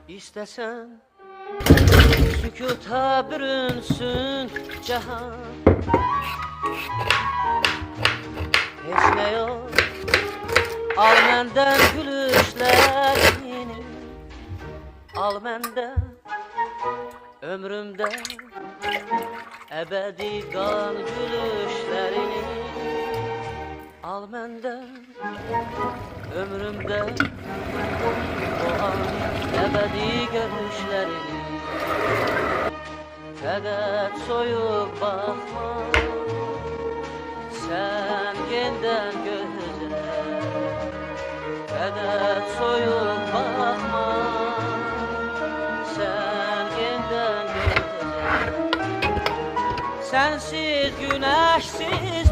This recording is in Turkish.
İstesen sükuta bürünsün cahan. Hiç ne yok, al menden gülüşlerini, al menden ömrümde ebedi kan gülüşlerini, al menden ömrümde o an ebedi görüşlerini. Fakat soyup bakma sen genden göze, fakat soyup bakma sen genden göze. Sensiz güneşsiz